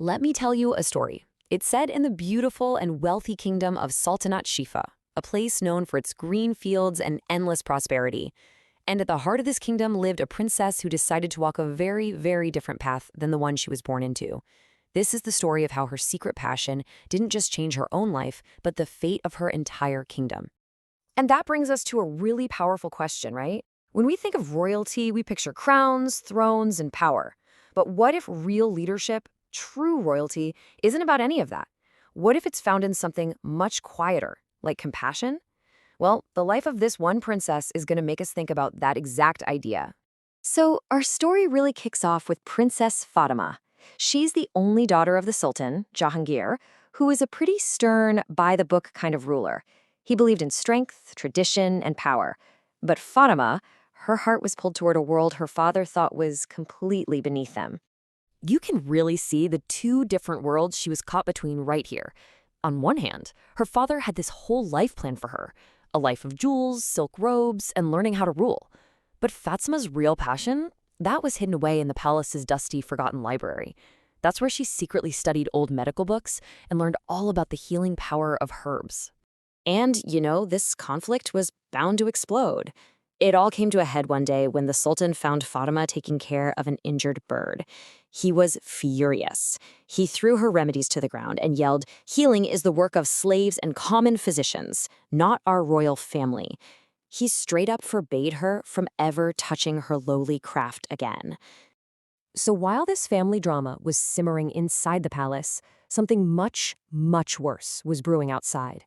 Let me tell you a story. It's set in the beautiful and wealthy kingdom of Sultanate Shifa, a place known for its green fields and endless prosperity. And at the heart of this kingdom lived a princess who decided to walk a very, very different path than the one she was born into. This is the story of how her secret passion didn't just change her own life, but the fate of her entire kingdom. And that brings us to a really powerful question, right? When we think of royalty, we picture crowns, thrones, and power. But what if real leadership, true royalty, isn't about any of that? What if it's found in something much quieter, like compassion? Well, the life of this one princess is going to make us think about that exact idea. So, our story really kicks off with Princess Fatima. She's the only daughter of the Sultan, Jahangir, who is a pretty stern, by-the-book kind of ruler. He believed in strength, tradition, and power. But Fatima, her heart was pulled toward a world her father thought was completely beneath them. You can really see the two different worlds she was caught between right here. On one hand, her father had this whole life plan for her, a life of jewels, silk robes, and learning how to rule. But Fatima's real passion, that was hidden away in the palace's dusty, forgotten library. That's where she secretly studied old medical books and learned all about the healing power of herbs. And, this conflict was bound to explode. It all came to a head one day when the Sultan found Fatima taking care of an injured bird. He was furious. He threw her remedies to the ground and yelled, "Healing is the work of slaves and common physicians, not our royal family." He straight up forbade her from ever touching her lowly craft again. So while this family drama was simmering inside the palace, something much, much worse was brewing outside.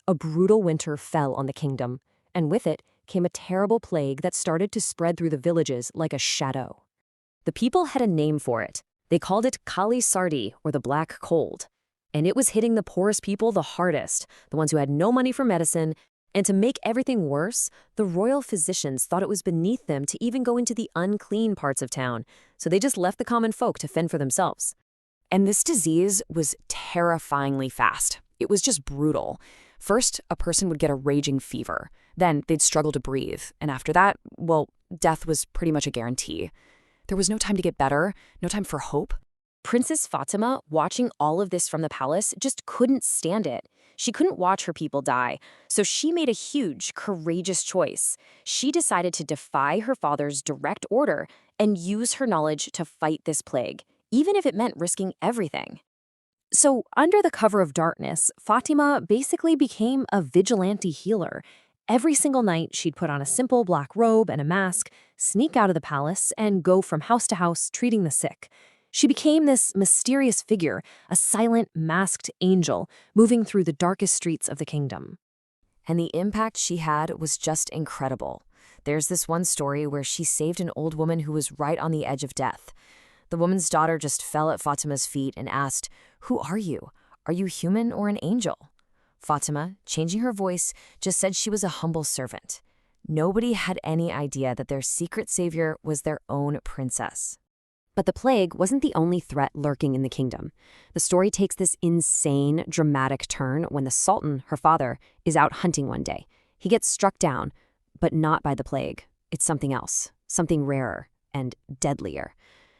A brutal winter fell on the kingdom, and with it came a terrible plague that started to spread through the villages like a shadow. The people had a name for it. They called it Kali Sardi, or the Black Cold. And it was hitting the poorest people the hardest, the ones who had no money for medicine. And to make everything worse, the royal physicians thought it was beneath them to even go into the unclean parts of town, so they just left the common folk to fend for themselves. And this disease was terrifyingly fast. It was just brutal. First, a person would get a raging fever. Then they'd struggle to breathe. And after that, well, death was pretty much a guarantee. There was no time to get better, no time for hope. Princess Fatima, watching all of this from the palace, just couldn't stand it. She couldn't watch her people die, so she made a huge, courageous choice. She decided to defy her father's direct order and use her knowledge to fight this plague, even if it meant risking everything. So, under the cover of darkness, Fatima basically became a vigilante healer. Every single night, she'd put on a simple black robe and a mask, sneak out of the palace, and go from house to house treating the sick. She became this mysterious figure, a silent, masked angel, moving through the darkest streets of the kingdom. And the impact she had was just incredible. There's this one story where she saved an old woman who was right on the edge of death. The woman's daughter just fell at Fatima's feet and asked, "Who are you? Are you human or an angel?" Fatima, changing her voice, just said she was a humble servant. Nobody had any idea that their secret savior was their own princess. But the plague wasn't the only threat lurking in the kingdom. The story takes this insane, dramatic turn when the Sultan, her father, is out hunting one day. He gets struck down, but not by the plague. It's something else, something rarer and deadlier.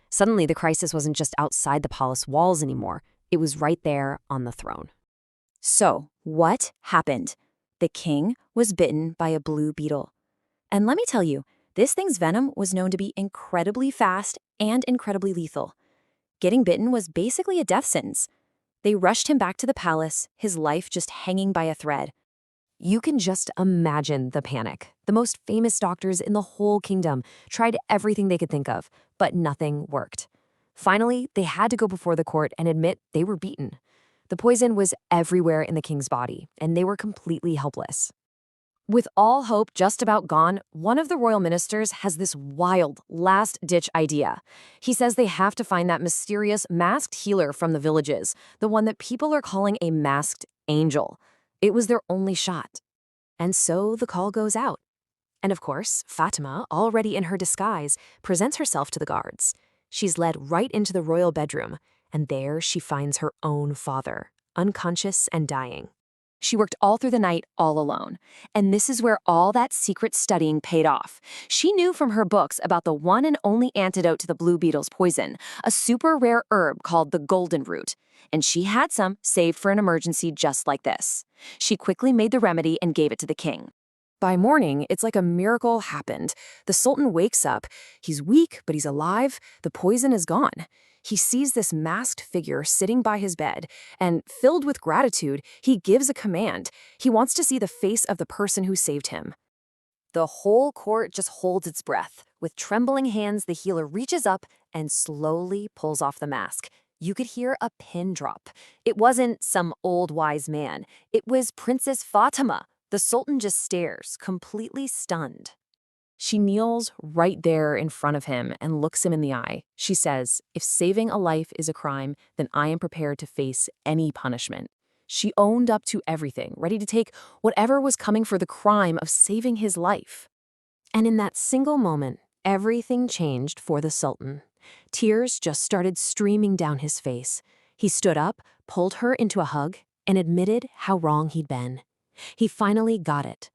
Suddenly, the crisis wasn't just outside the palace walls anymore. It was right there on the throne. So, what happened? The king was bitten by a blue beetle. And let me tell you, this thing's venom was known to be incredibly fast and incredibly lethal. Getting bitten was basically a death sentence. They rushed him back to the palace, his life just hanging by a thread. You can just imagine the panic. The most famous doctors in the whole kingdom tried everything they could think of, but nothing worked. Finally, they had to go before the court and admit they were beaten. The poison was everywhere in the king's body, and they were completely helpless. With all hope just about gone, one of the royal ministers has this wild, last-ditch idea. He says they have to find that mysterious masked healer from the villages, the one that people are calling a masked angel. It was their only shot. And so the call goes out. And of course, Fatima, already in her disguise, presents herself to the guards. She's led right into the royal bedroom, and there she finds her own father, unconscious and dying. She worked all through the night all alone. And this is where all that secret studying paid off. She knew from her books about the one and only antidote to the blue beetle's poison, a super rare herb called the golden root. And she had some saved for an emergency just like this. She quickly made the remedy and gave it to the king. By morning, it's like a miracle happened. The Sultan wakes up. He's weak, but he's alive. The poison is gone. He sees this masked figure sitting by his bed, and filled with gratitude, he gives a command. He wants to see the face of the person who saved him. The whole court just holds its breath. With trembling hands, the healer reaches up and slowly pulls off the mask. You could hear a pin drop. It wasn't some old wise man. It was Princess Fatima. The Sultan just stares, completely stunned. She kneels right there in front of him and looks him in the eye. She says, "If saving a life is a crime, then I am prepared to face any punishment." She owned up to everything, ready to take whatever was coming for the crime of saving his life. And in that single moment, everything changed for the Sultan. Tears just started streaming down his face. He stood up, pulled her into a hug, and admitted how wrong he'd been. He finally got it.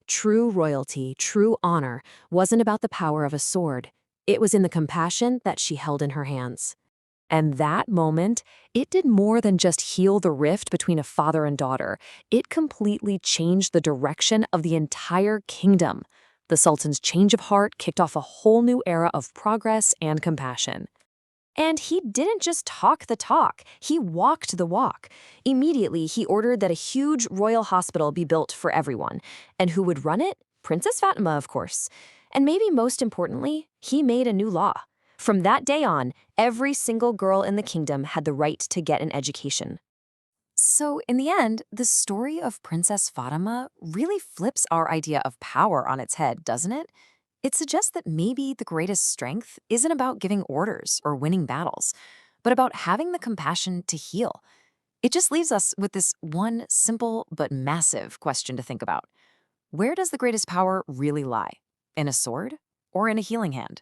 True royalty, true honor, wasn't about the power of a sword. It was in the compassion that she held in her hands. And that moment, it did more than just heal the rift between a father and daughter. It completely changed the direction of the entire kingdom. The Sultan's change of heart kicked off a whole new era of progress and compassion. And he didn't just talk the talk, he walked the walk. Immediately, he ordered that a huge royal hospital be built for everyone. And who would run it? Princess Fatima, of course. And maybe most importantly, he made a new law. From that day on, every single girl in the kingdom had the right to get an education. So, in the end, the story of Princess Fatima really flips our idea of power on its head, doesn't it? It suggests that maybe the greatest strength isn't about giving orders or winning battles, but about having the compassion to heal. It just leaves us with this one simple but massive question to think about. Where does the greatest power really lie? In a sword or in a healing hand?